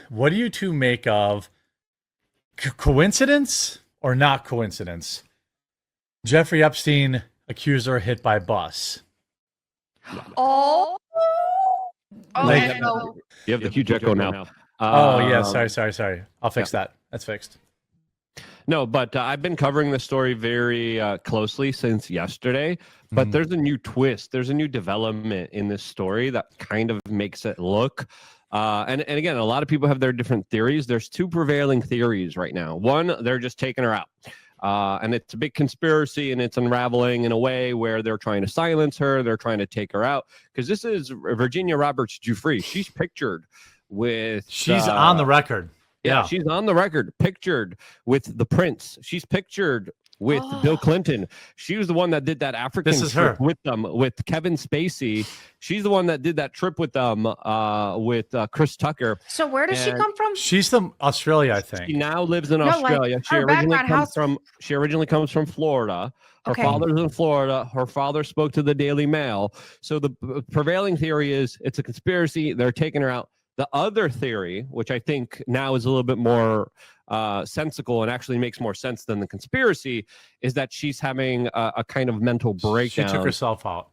what do you two make of coincidence or not coincidence? Jeffrey Epstein, accuser, hit by bus. Oh. Like- No. You have the huge echo now. Oh, yeah. Sorry. I'll fix that. That's fixed. No, but I've been covering this story very closely since yesterday. But there's a new twist. There's a new development in this story that kind of makes it look. And again, a lot of people have their different theories. There's two prevailing theories right now. One, they're just taking her out. And it's a big conspiracy, and it's unraveling in a way where they're trying to silence her. They're trying to take her out. Because this is Virginia Roberts Giuffre. She's pictured with... She's on the record. Yeah, she's on the record, pictured with the prince. She's pictured with Bill Clinton. She was the one that did that African trip with them, with Kevin Spacey. She's the one that did that trip with them, with Chris Tucker. So where does she come from? She's from Australia, I think. She now lives in Australia. Like, she originally comes from Florida. Her father's in Florida. Her father spoke to the Daily Mail. So the prevailing theory is it's a conspiracy. They're taking her out. The other theory, which I think now is a little bit more sensical and actually makes more sense than the conspiracy, is that she's having a kind of mental breakdown. She took herself out.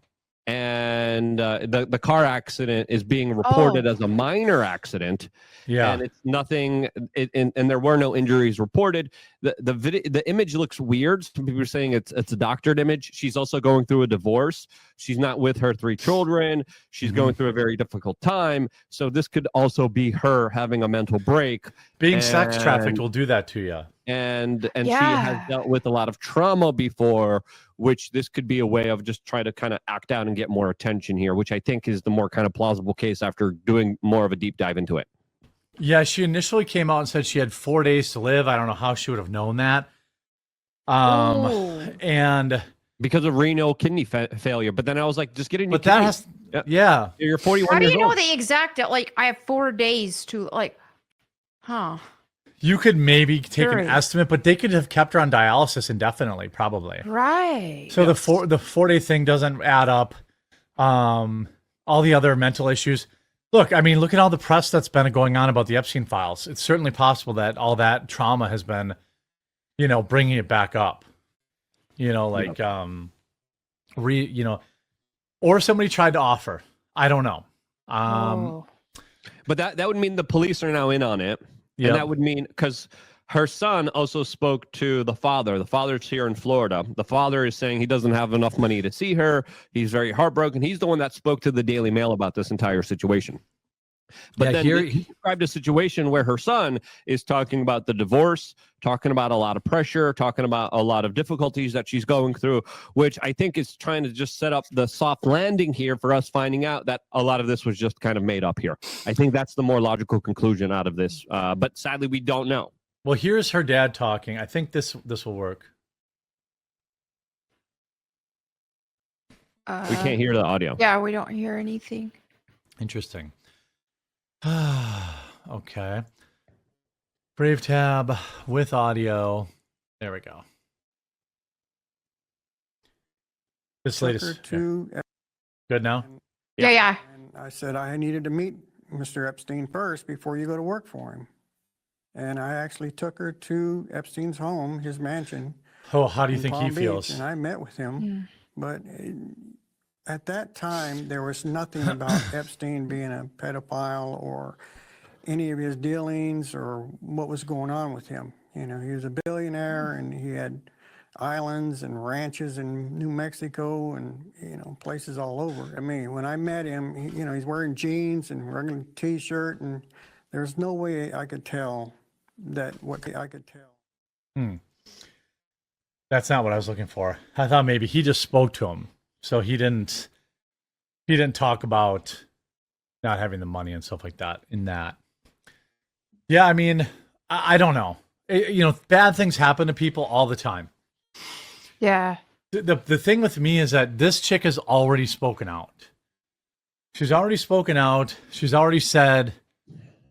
And the car accident is being reported as a minor accident. Yeah. And it's nothing, and there were no injuries reported. The image looks weird. Some people are saying it's a doctored image. She's also going through a divorce. She's not with her 3 children. She's going through a very difficult time. So this could also be her having a mental break. Being sex trafficked will do that to you. And she has dealt with a lot of trauma before, which this could be a way of just trying to kind of act out and get more attention here, which I think is the more kind of plausible case after doing more of a deep dive into it. Yeah, she initially came out and said she had 4 days to live. I don't know how she would have known that. And because of renal kidney failure. But then I was like, just get in your yeah. You're 41 How do years you know old. the exact, like, I have 4 days to, like, You could maybe take an estimate, but they could have kept her on dialysis indefinitely, probably. Right. So the 4-day thing doesn't add up. All the other mental issues. Look, I mean, look at all the press that's been going on about the Epstein files. It's certainly possible that all that trauma has been, bringing it back up. Like, or somebody tried to offer. I don't know. But that would mean the police are now in on it. Yeah. And that would mean, because her son also spoke to the father. The father's here in Florida. The father is saying he doesn't have enough money to see her. He's very heartbroken. He's the one that spoke to the Daily Mail about this entire situation. But then he described a situation where her son is talking about the divorce, talking about a lot of pressure, talking about a lot of difficulties that she's going through, which I think is trying to just set up the soft landing here for us finding out that a lot of this was just kind of made up here. I think that's the more logical conclusion out of this. But sadly, we don't know. Well, here's her dad talking. I think this will work. We can't hear the audio. Yeah, we don't hear anything. Interesting. Okay. Brave tab with audio. There we go. This latest. Good now? Yeah. And I said I needed to meet Mr. Epstein first before you go to work for him. And I actually took her to Epstein's home, his mansion. Oh, how do you think he feels? And I met with him. But at that time, there was nothing about Epstein being a pedophile or any of his dealings or what was going on with him. He was a billionaire and he had islands and ranches in New Mexico and, places all over. I mean, when I met him, he's wearing jeans and regular T-shirt, and there's no way I could tell That's not what I was looking for. I thought maybe he just spoke to him. So he didn't talk about not having the money and stuff like that in that. Yeah, I mean, I don't know. Bad things happen to people all the time. Yeah. The thing with me is that this chick has already spoken out. She's already spoken out. She's already said,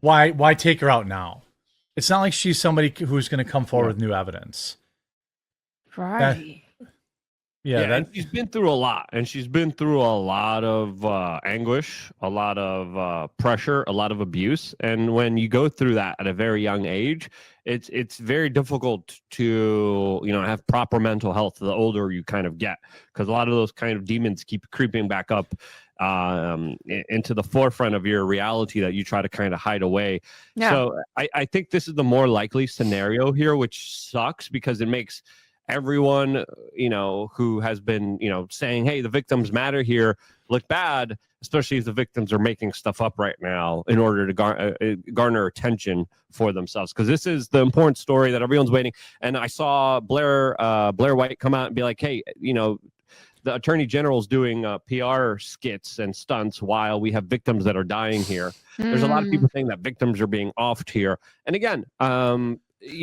why take her out now? It's not like she's somebody who's going to come forward with new evidence. Right. Yeah, and she's been through a lot, and she's been through a lot of anguish, a lot of pressure, a lot of abuse. And when you go through that at a very young age, it's very difficult to have proper mental health the older you kind of get, because a lot of those kind of demons keep creeping back up into the forefront of your reality that you try to kind of hide away. Yeah. So I think this is the more likely scenario here, which sucks because it makes everyone who has been saying, hey, the victims matter here, look bad, especially if the victims are making stuff up right now in order to garner attention for themselves, because this is the important story that everyone's waiting. And I saw Blair White come out and be like, hey, the attorney general's doing PR skits and stunts while we have victims that are dying here. There's a lot of people saying that victims are being offed here. And again,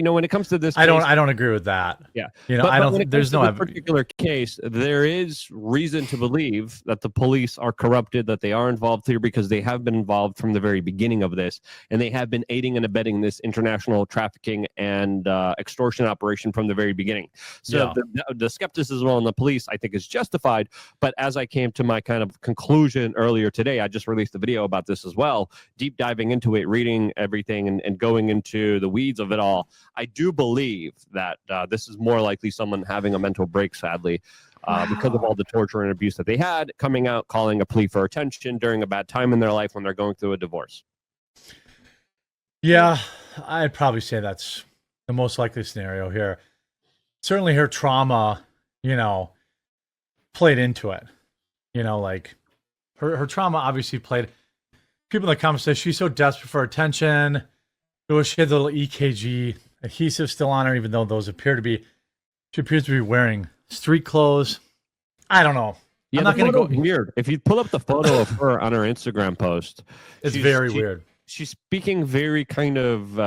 when it comes to this, I don't agree with that. Yeah, I don't. When it There's comes to no this particular case. There is reason to believe that the police are corrupted, that they are involved here because they have been involved from the very beginning of this, and they have been aiding and abetting this international trafficking and extortion operation from the very beginning. So the skepticism on the police, I think, is justified. But as I came to my kind of conclusion earlier today, I just released a video about this as well, deep diving into it, reading everything, and going into the weeds of it all. I do believe that this is more likely someone having a mental break, sadly, because of all the torture and abuse that they had, coming out, calling a plea for attention during a bad time in their life when they're going through a divorce. Yeah, I'd probably say that's the most likely scenario here. Certainly her trauma, played into it. Like her trauma obviously played. People in the comments say she's so desperate for attention. She had the little EKG adhesive still on her, even though those appear to be. She appears to be wearing street clothes. I don't know. Yeah, I'm not going to go weird. If you pull up the photo of her on her Instagram post, it's very weird. She's speaking very kind of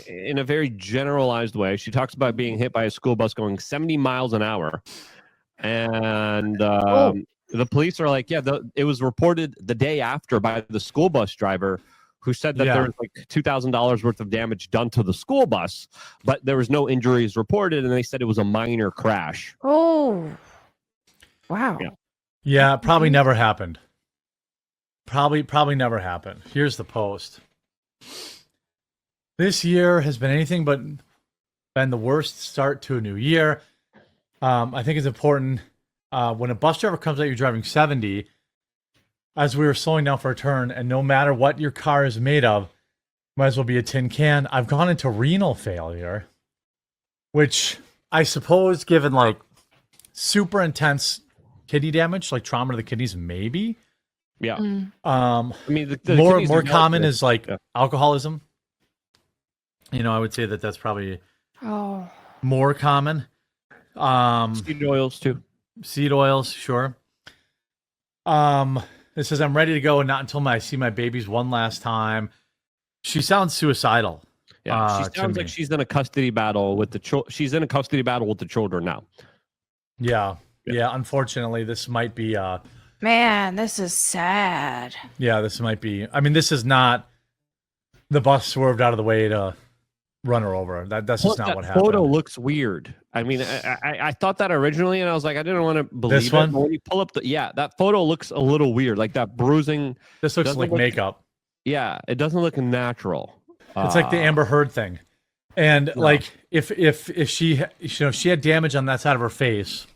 in a very generalized way. She talks about being hit by a school bus going 70 miles an hour, and the police are like, it was reported the day after by the school bus driver, who said that there was like $2,000 worth of damage done to the school bus, but there was no injuries reported, and they said it was a minor crash. Oh, wow. Yeah, probably never happened. Probably never happened. Here's the post. This year has been anything but been the worst start to a new year. I think it's important when a bus driver comes at you driving 70, as we were slowing down for a turn, and no matter what your car is made of, might as well be a tin can. I've gone into renal failure, which I suppose, given like super intense kidney damage, like trauma to the kidneys, maybe. Yeah. I mean, more common is like alcoholism. I would say that's probably more common. Seed oils too. Seed oils, sure. It says, I'm ready to go, and not until I see my babies one last time. She sounds suicidal. Yeah, she sounds like she's in a custody battle with she's in a custody battle with the children now. Yeah. Unfortunately, this might be. Man, this is sad. Yeah, this might be. I mean, this is not. The bus swerved out of the way to run her over. That's just not what happened. Photo looks weird. I mean, I thought that originally, and I was like, I didn't want to believe this one? it. But when you pull up that photo looks a little weird, like that bruising. This looks like makeup. Yeah, it doesn't look natural. It's like the Amber Heard thing, and like if she she had damage on that side of her face,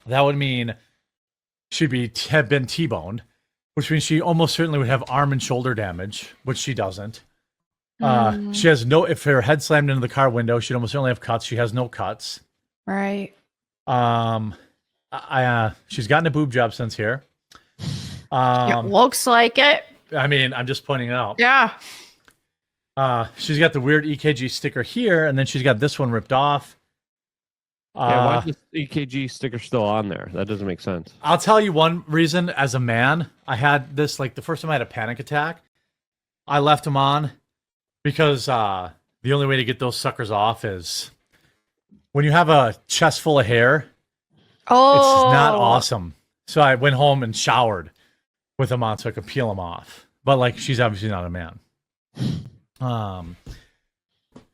that would mean she'd have been T-boned, which means she almost certainly would have arm and shoulder damage, which she doesn't. She has no. If her head slammed into the car window, she'd almost certainly have cuts. She has no cuts. Right. She's gotten a boob job since here. It looks like it. I mean, I'm just pointing it out. Yeah. She's got the weird EKG sticker here, and then she's got this one ripped off. Why is this EKG sticker still on there? That doesn't make sense. I'll tell you one reason. As a man, I had this, like the first time I had a panic attack, I left them on because the only way to get those suckers off is when you have a chest full of hair. Oh, it's not awesome. So I went home and showered with them on so I could peel them off. But like, she's obviously not a man.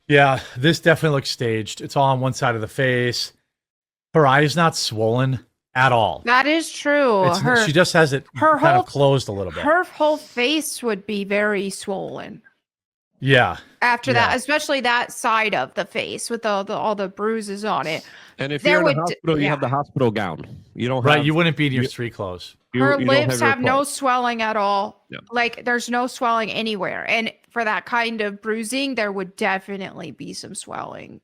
Yeah, this definitely looks staged. It's all on one side of the face. her eye is not swollen at all. That is true. She just has it her kind whole, of closed a little bit. Her whole face would be very swollen. Yeah. After that, especially that side of the face with all the bruises on it. And if you're in the hospital, you have the hospital gown. You don't right. have, You wouldn't be in your street clothes. Her lips have no swelling at all. Yeah. Like there's no swelling anywhere. And for that kind of bruising, there would definitely be some swelling.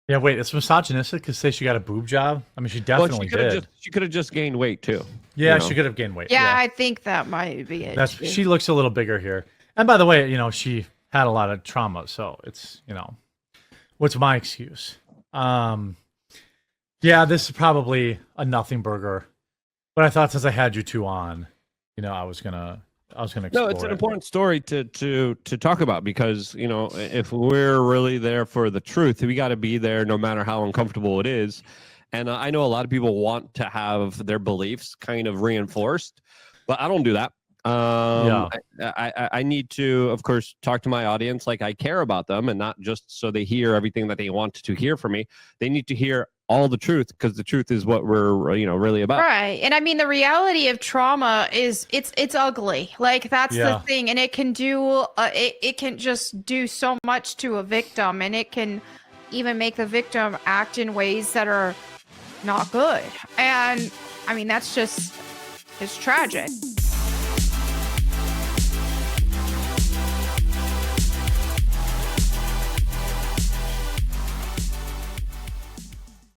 Yeah, wait, it's misogynistic to say she got a boob job? I mean, she definitely did. She could have just gained weight too. Yeah, she could have gained weight. Yeah, I think that might be it. She looks a little bigger here. And by the way, she had a lot of trauma, so it's, what's my excuse? Yeah, this is probably a nothing burger. But I thought since I had you two on, I was gonna explore. No, it's an important story to talk about because if we're really there for the truth, we got to be there no matter how uncomfortable it is. And I know a lot of people want to have their beliefs kind of reinforced, but I don't do that. I need to, of course, talk to my audience like I care about them, and not just so they hear everything that they want to hear from me. They need to hear all the truth because the truth is what we're really about. Right. And I mean, the reality of trauma is it's ugly. Like that's the thing, and it can do it can just do so much to a victim, and it can even make the victim act in ways that are not good. And I mean, it's tragic.